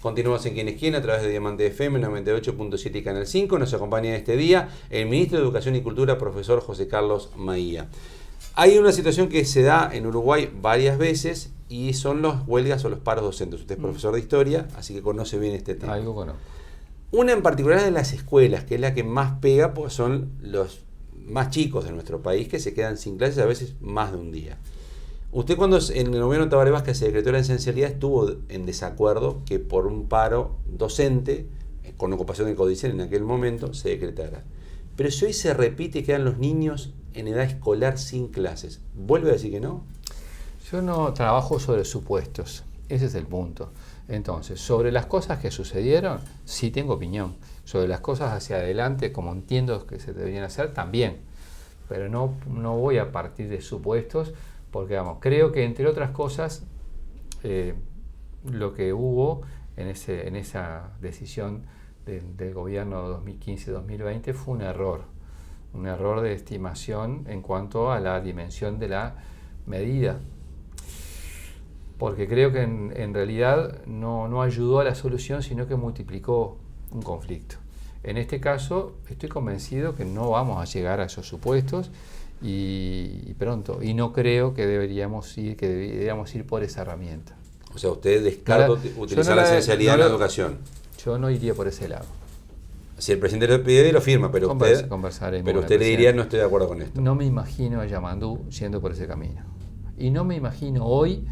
Continuamos en Quién es Quién a través de Diamante FM 98.7 y Canal 5. Nos acompaña este día el ministro de Educación y Cultura, profesor José Carlos Maía. Hay una situación que se da en Uruguay varias veces y son las huelgas o los paros docentes. Usted es profesor de historia, así que conoce bien este tema. Algo conozco. Una en particular de las escuelas, que es la que más pega, pues son los más chicos de nuestro país que se quedan sin clases a veces más de un día. Usted cuando en el gobierno de Tabaré Vázquez se decretó la esencialidad estuvo en desacuerdo que por un paro docente, con ocupación del codicil en aquel momento, se decretara. Pero si hoy se repite y quedan los niños en edad escolar sin clases, ¿vuelve a decir que no? Yo no trabajo sobre supuestos, ese es el punto. Entonces, sobre las cosas que sucedieron, sí tengo opinión. Sobre las cosas hacia adelante, como entiendo que se deberían hacer, también. Pero no voy a partir de supuestos, porque vamos, creo que entre otras cosas, lo que hubo en esa decisión del gobierno 2015-2020 fue un error de estimación en cuanto a la dimensión de la medida. Porque creo que en realidad no ayudó a la solución, sino que multiplicó un conflicto. En este caso, estoy convencido que no vamos a llegar a esos supuestos y pronto. Y no creo que deberíamos ir por esa herramienta. O sea, usted descarta utilizar la esencialidad en la educación. Yo no iría por ese lado. Si el presidente lo pide, lo firma, pero usted le diría no estoy de acuerdo con esto. No me imagino a Yamandú yendo por ese camino. Y no me imagino hoy,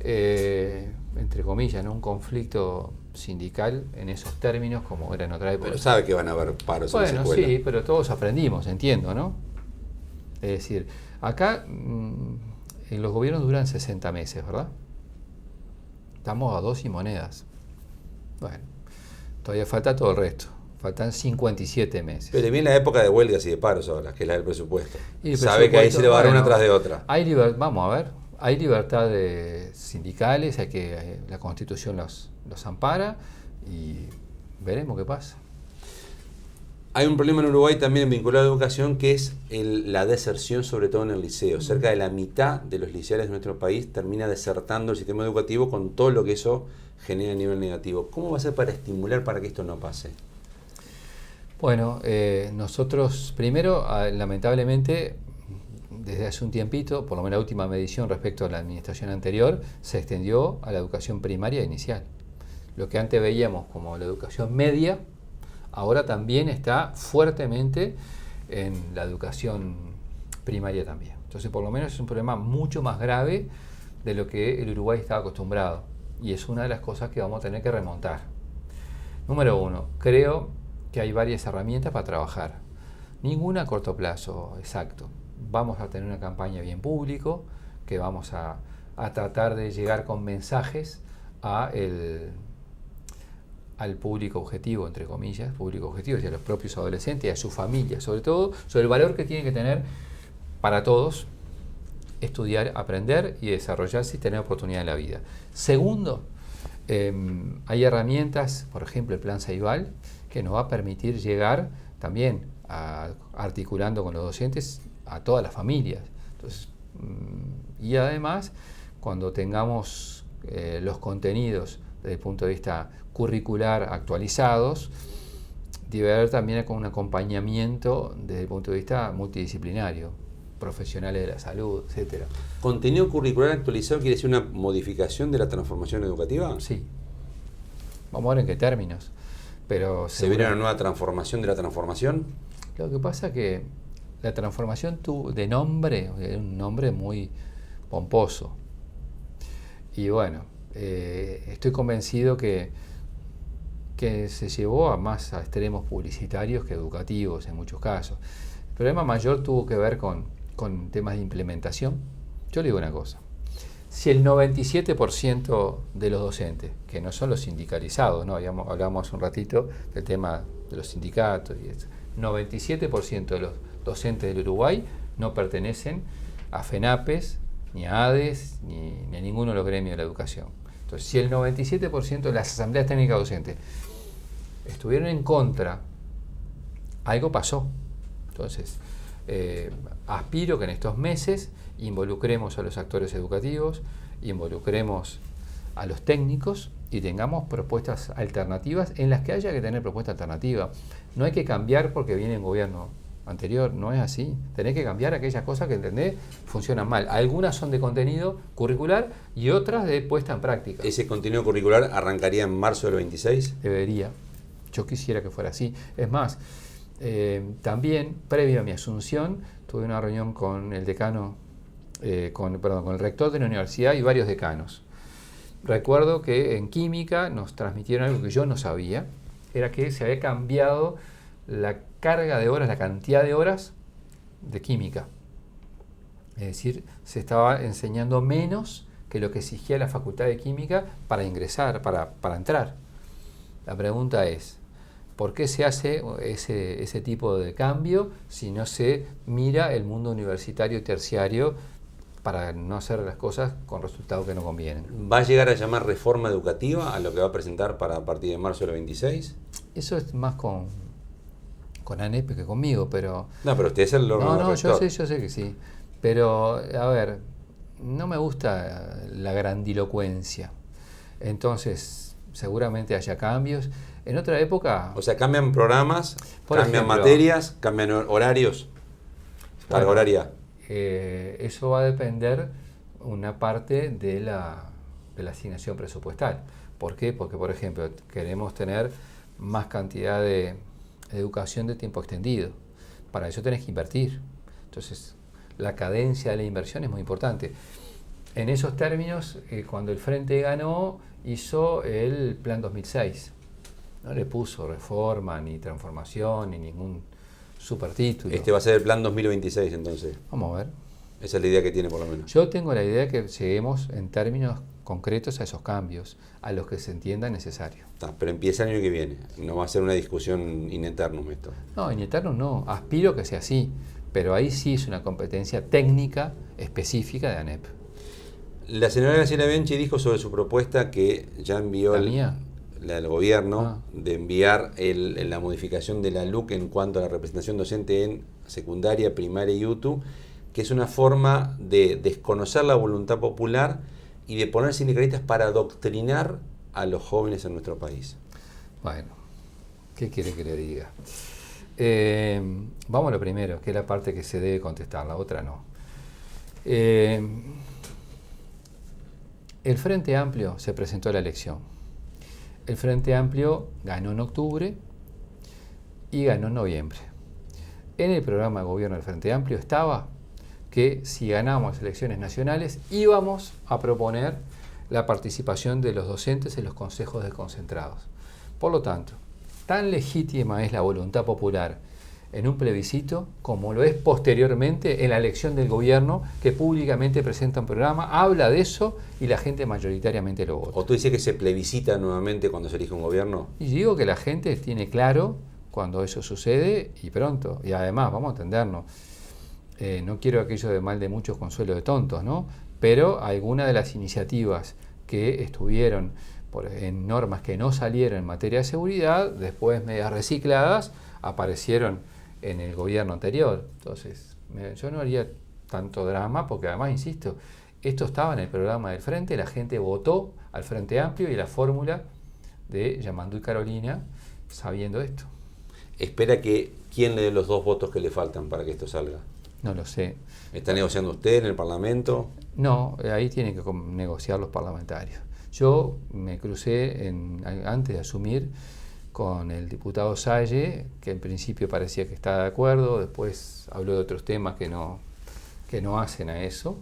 entre comillas, ¿no? Un conflicto sindical en esos términos como era en otra época. Pero sabe que van a haber paros en la escuela. Bueno, sí, pero todos aprendimos, entiendo, ¿no? Es decir, acá los gobiernos duran 60 meses, ¿verdad? Estamos a 2 y monedas. Bueno, todavía falta todo el resto. Faltan 57 meses. Pero viene la época de huelgas y de paros ahora, que es la del presupuesto. Sabe que ahí se le va a dar una tras de otra. Vamos a ver, hay libertad de sindicales, la Constitución los ampara y veremos qué pasa. Hay un problema en Uruguay también vinculado a la educación, que es la deserción, sobre todo en el liceo. Cerca de la mitad de los liceales de nuestro país termina desertando el sistema educativo con todo lo que eso genera a nivel negativo. ¿Cómo va a ser para estimular para que esto no pase? Bueno, nosotros primero, lamentablemente, desde hace un tiempito, por lo menos la última medición respecto a la administración anterior, se extendió a la educación primaria inicial. Lo que antes veíamos como la educación media, ahora también está fuertemente en la educación primaria también. Entonces, por lo menos es un problema mucho más grave de lo que el Uruguay estaba acostumbrado. Y es una de las cosas que vamos a tener que remontar. Número 1, creo que hay varias herramientas para trabajar. Ninguna a corto plazo, exacto. Vamos a tener una campaña bien público, que vamos a tratar de llegar con mensajes al público objetivo, entre comillas, público objetivo, y a los propios adolescentes y a sus familias, sobre todo, sobre el valor que tiene que tener para todos estudiar, aprender y desarrollarse y tener oportunidad en la vida. Segundo, hay herramientas, por ejemplo el Plan Ceibal, que nos va a permitir llegar también articulando con los docentes a todas las familias. Entonces, y además, cuando tengamos los contenidos desde el punto de vista curricular actualizados, debe haber también un acompañamiento desde el punto de vista multidisciplinario, profesionales de la salud, etcétera. ¿Contenido curricular actualizado quiere decir una modificación de la transformación educativa? Sí. Vamos a ver en qué términos. Pero ¿Se viene una nueva transformación de la transformación? Lo que pasa es que la transformación de nombre, un nombre muy pomposo. Y bueno, estoy convencido que se llevó más a extremos publicitarios que educativos en muchos casos. El problema mayor tuvo que ver con temas de implementación. Yo le digo una cosa. Si el 97% de los docentes, que no son los sindicalizados, ¿no? Hablábamos hace un ratito del tema de los sindicatos, y eso, 97% de los docentes del Uruguay no pertenecen a FENAPES, ni a ADES, ni a ninguno de los gremios de la educación. Entonces, si el 97% de las asambleas técnicas docentes estuvieron en contra, algo pasó. Entonces, aspiro que en estos meses involucremos a los actores educativos, involucremos a los técnicos y tengamos propuestas alternativas en las que haya que tener propuesta alternativa. No hay que cambiar porque viene el gobierno anterior, no es así. Tenés que cambiar aquellas cosas que entendés funcionan mal. Algunas son de contenido curricular y otras de puesta en práctica. ¿Ese contenido curricular arrancaría en marzo del 26? Debería. Yo quisiera que fuera así. Es más, también, previo a mi asunción, tuve una reunión con el decano, con el rector de la universidad y varios decanos. Recuerdo que en química nos transmitieron algo que yo no sabía, era que se había cambiado la carga de horas, la cantidad de horas de química. Es decir, se estaba enseñando menos que lo que exigía la Facultad de Química para ingresar, para entrar. La pregunta es, ¿por qué se hace ese tipo de cambio si no se mira el mundo universitario y terciario para no hacer las cosas con resultados que no convienen? ¿Va a llegar a llamar reforma educativa a lo que va a presentar para a partir de marzo del 26? Eso es más con ANEP que conmigo, pero... No, pero usted es el órgano No, rector. yo sé que sí. Pero, a ver, no me gusta la grandilocuencia. Entonces, seguramente haya cambios. En otra época... O sea, cambian programas, Por cambian ejemplo, materias, cambian horarios, carga horaria. Eso va a depender una parte de la asignación presupuestal. ¿Por qué? Porque, por ejemplo, queremos tener más cantidad de educación de tiempo extendido. Para eso tenés que invertir. Entonces, la cadencia de la inversión es muy importante. En esos términos, cuando el Frente ganó, hizo el Plan 2006. No le puso reforma, ni transformación, ni ningún supertítulo. Este va a ser el plan 2026 entonces. Vamos a ver. Esa es la idea que tiene por lo menos. Yo tengo la idea que lleguemos en términos concretos a esos cambios, a los que se entienda necesario. Pero empieza el año que viene. No va a ser una discusión in eternum esto. No, en eterno no. Aspiro que sea así. Pero ahí sí es una competencia técnica específica de ANEP. La señora Graciela Bianchi dijo sobre su propuesta que ya envió... ¿La mía? La del gobierno, de enviar la modificación de la LUC en cuanto a la representación docente en secundaria, primaria y UTU, que es una forma de desconocer la voluntad popular y de poner sindicalistas para adoctrinar a los jóvenes en nuestro país. Bueno, ¿qué quiere que le diga? Vamos a lo primero, que es la parte que se debe contestar, la otra no. El Frente Amplio se presentó a la elección. El Frente Amplio ganó en octubre y ganó en noviembre. En el programa de gobierno del Frente Amplio estaba que si ganábamos las elecciones nacionales íbamos a proponer la participación de los docentes en los consejos desconcentrados. Por lo tanto, tan legítima es la voluntad popular en un plebiscito como lo es posteriormente en la elección del gobierno, que públicamente presenta un programa, habla de eso y la gente mayoritariamente lo vota. ¿O tú dices que se plebiscita nuevamente cuando se elige un gobierno? Y digo que la gente tiene claro cuando eso sucede y pronto. Y además, vamos a entendernos, no quiero aquello de mal de muchos consuelo de tontos, ¿no? Pero algunas de las iniciativas que estuvieron en normas que no salieron en materia de seguridad, después medias recicladas, aparecieron en el gobierno anterior. Entonces, yo no haría tanto drama, porque además, insisto, esto estaba en el programa del Frente, la gente votó al Frente Amplio y la fórmula de Yamandú y Carolina sabiendo esto. ¿Espera que quién le dé los 2 votos que le faltan para que esto salga? No lo sé. ¿Está negociando usted en el Parlamento? No, ahí tienen que negociar los parlamentarios. Yo me crucé antes de asumir con el diputado Salle, que en principio parecía que estaba de acuerdo, después habló de otros temas que no hacen a eso,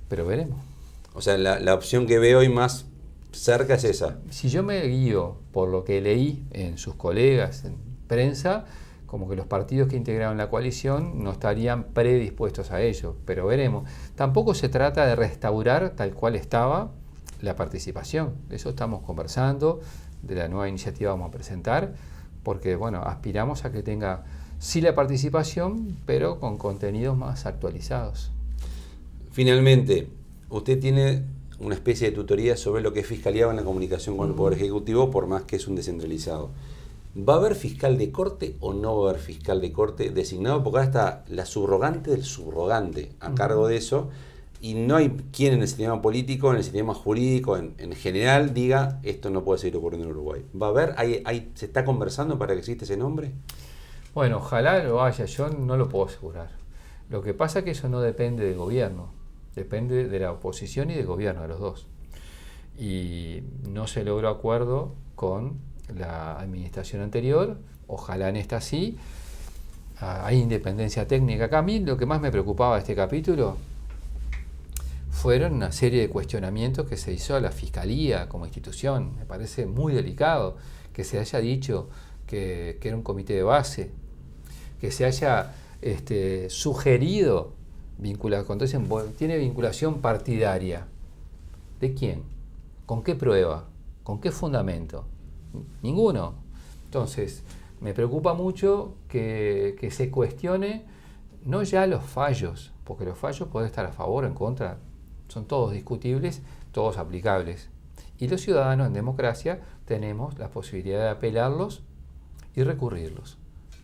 pero veremos. O sea, la opción que veo hoy más cerca es esa. Si yo me guío por lo que leí en sus colegas en prensa, como que los partidos que integraron la coalición no estarían predispuestos a ello, pero veremos. Tampoco se trata de restaurar tal cual estaba la participación, de eso estamos conversando, de la nueva iniciativa vamos a presentar, porque bueno, aspiramos a que tenga sí la participación, pero con contenidos más actualizados. Finalmente, usted tiene una especie de tutoría sobre lo que es fiscalía en la comunicación con el Poder Ejecutivo, por más que es un descentralizado. ¿Va a haber fiscal de corte o no va a haber fiscal de corte designado? Porque ahora está la subrogante del subrogante a cargo de eso. y no hay quien en el sistema político, en el sistema jurídico, en general, diga esto no puede seguir ocurriendo en Uruguay. ¿Va a haber? ¿Se está conversando para que exista ese nombre? Bueno, ojalá lo haya, yo no lo puedo asegurar. Lo que pasa es que eso no depende del gobierno, depende de la oposición y del gobierno, de los dos. Y no se logró acuerdo con la administración anterior, ojalá en esta sí. Hay independencia técnica. Acá a mí lo que más me preocupaba de este capítulo fueron una serie de cuestionamientos que se hizo a la Fiscalía como institución. Me parece muy delicado que se haya dicho que era un comité de base, que se haya sugerido cuando dicen tiene vinculación partidaria. ¿De quién? ¿Con qué prueba? ¿Con qué fundamento? Ninguno. Entonces, me preocupa mucho que se cuestione no ya los fallos, porque los fallos pueden estar a favor o en contra, son todos discutibles, todos aplicables. Y los ciudadanos en democracia tenemos la posibilidad de apelarlos y recurrirlos.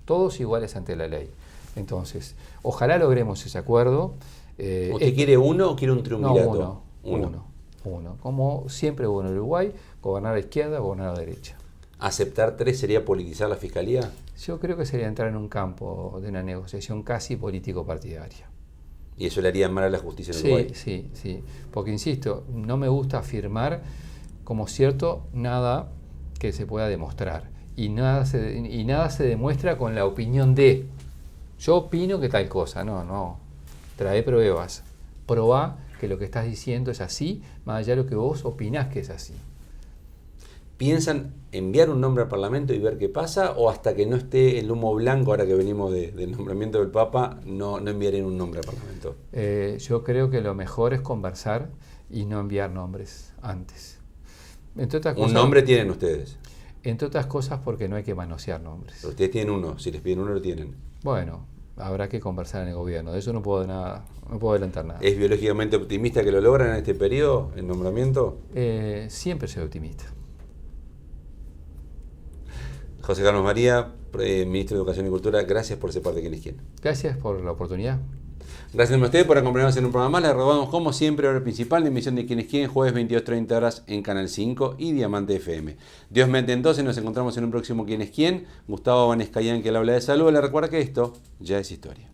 Todos iguales ante la ley. Entonces, ojalá logremos ese acuerdo. ¿Usted quiere uno o quiere un triunvirato? No, uno. Como siempre hubo en Uruguay, gobernar a izquierda, gobernar a derecha. ¿Aceptar 3 sería politizar la Fiscalía? Yo creo que sería entrar en un campo de una negociación casi político-partidaria. ¿Y eso le haría mal a la justicia en Uruguay? Sí. Porque, insisto, no me gusta afirmar como cierto nada que se pueda demostrar. Y nada se demuestra con la opinión de. Yo opino que tal cosa. No. Trae pruebas. Probá que lo que estás diciendo es así, más allá de lo que vos opinás que es así. ¿Piensan enviar un nombre al Parlamento y ver qué pasa? ¿O hasta que no esté el humo blanco, ahora que venimos del nombramiento del Papa, no enviarían un nombre al Parlamento? Yo creo que lo mejor es conversar y no enviar nombres antes. Entre otras cosas, ¿Un nombre tienen ustedes? Entre otras cosas porque no hay que manosear nombres. Pero ustedes tienen uno, si les piden uno lo tienen. Bueno, habrá que conversar en el gobierno, de eso no puedo adelantar nada. ¿Es biológicamente optimista que lo logran en este periodo, el nombramiento? Siempre soy optimista. José Carlos María, Ministro de Educación y Cultura, gracias por ser parte de ¿Quién es quién? Gracias por la oportunidad. Gracias a ustedes por acompañarnos en un programa más. Les robamos como siempre hora principal de emisión de ¿Quién es quién? Jueves 22:30 horas en Canal 5 y Diamante FM. Dios mediante, entonces nos encontramos en un próximo ¿Quién es quién? Gustavo Vanescayán, que le habla de salud. Le recuerda que esto ya es historia.